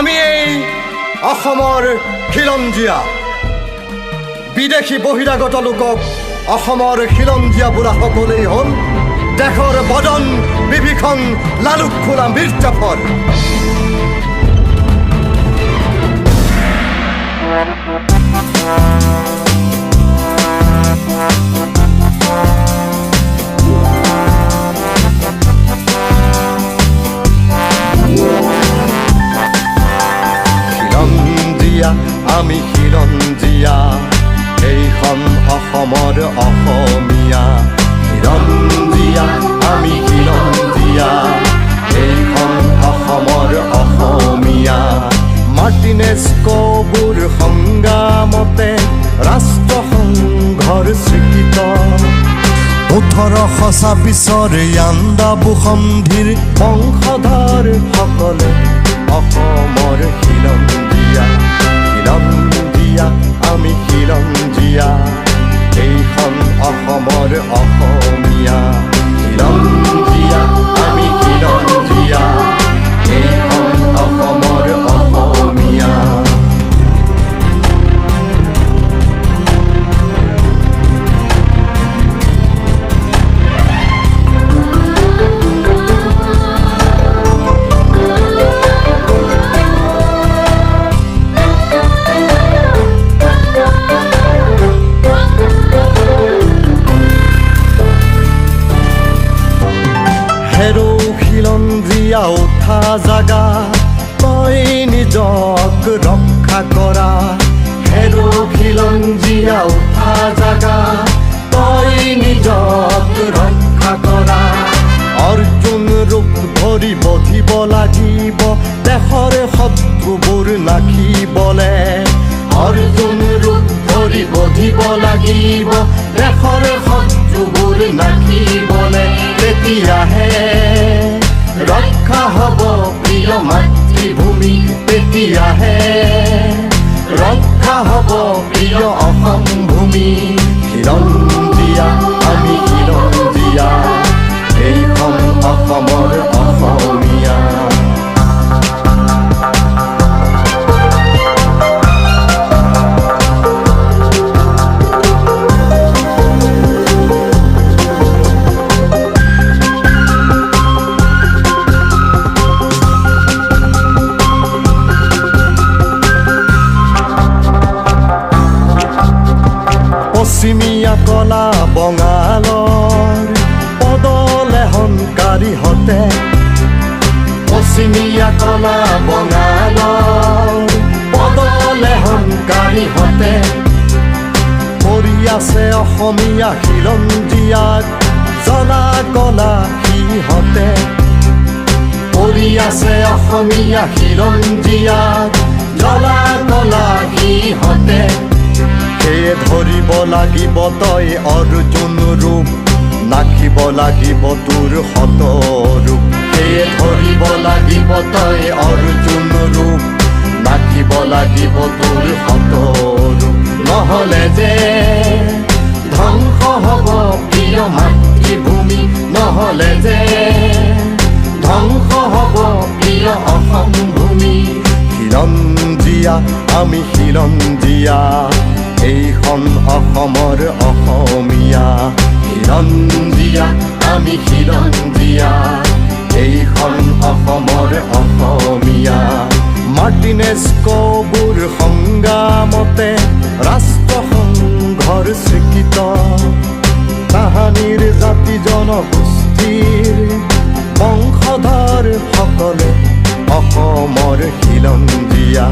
আমি এই অসমৰ খিলঞ্জীয়া বিদেশী বহিৰাগত লোকক অসমৰ খিলঞ্জীয়া বোলা সকলেই হ'ল দেশৰ বদন বিভীষণ লালুক খোলা মীৰ জাফৰ। আমি খিলঞ্জীয়া এইখন অসমৰ অসমীয়া। খিলঞ্জীয়া আমি খিলঞ্জীয়া এইখন অসমৰ অসমীয়া। মাৰ্টিনেজ কবুৰ সংগ্ৰামতে ৰাষ্ট্ৰসংঘৰ স্বীকৃত 1826 ইয়াণ্ডাবু সন্ধিৰ বংশধৰ সকলে অসমৰ খিলঞ্জীয়া। খিলঞ্জীয়া আমি খিলঞ্জীয়া এইখন অসমৰ অসমীয়া। খিলঞ্জীয়া আমি খিলঞ্জীয়া এইখন অসমৰ অসমীয়া। হেৰো খিলঞ্জীয়া উঠা জাগা তই নিজক ৰক্ষা কৰা। হেৰো খিলঞ্জীয়া উঠা জাগা তই নিজক ৰক্ষা কৰা। অৰ্জুন ৰূপ ধৰি বধিব লাগিব দেশৰ শত্ৰুবোৰ নাখিবলে। অৰ্জুন ৰূপ ধৰি বধিব লাগিব দেশৰ শত্ৰুবোৰ নাখিবলে। তেতিয়াহে ৰক্ষা হ'ব প্ৰিয় মাতৃভূমি। তেতিয়াহে ৰক্ষা হ'ব প্ৰিয় অসম ভূমি। খিলঞ্জীয়া আমি খিলঞ্জীয়া এইখন অসমৰ অসমীয়া। পশ্চিমীয়া কলা বঙালৰ পদলেহনকাৰীহঁতে। পশ্চিমীয়া কলা বঙালৰ পদলেহনকাৰীহঁতে কৰি আছে অসমীয়া খিলঞ্জীয়াক জ্বলা কলা সিহঁতে। কৰি আছে অসমীয়া খিলঞ্জীয়াক জ্বলা কলা সিহঁতে। সেয়ে ধৰিব লাগিব তই অৰ্জুন ৰূপ নাখিব লাগিব তোৰ শতৰূপ। সেয়ে ধৰিব লাগিব তই অৰ্জুন ৰূপ নাখিব লাগিব তোৰ শতৰূপ। নহ'লে যে ধ্বংস হ'ব প্ৰিয় মাতৃভূমি। নহ'লে যে ধ্বংস হ'ব প্ৰিয় অসম ভূমি। খিলঞ্জীয়া আমি খিলঞ্জীয়া এইখন অসমৰ অসমীয়া। খিলঞ্জীয়া আমি খিলঞ্জীয়া এইখন অসমৰ অসমীয়া। মাৰ্টিনেজ কবুৰ সংগ্ৰামতে ৰাষ্ট্ৰসংঘৰ স্বীকৃত। তাহানিৰ জাতি জনগোষ্ঠীৰ বংশধৰ সকলে অসমৰ খিলঞ্জীয়া।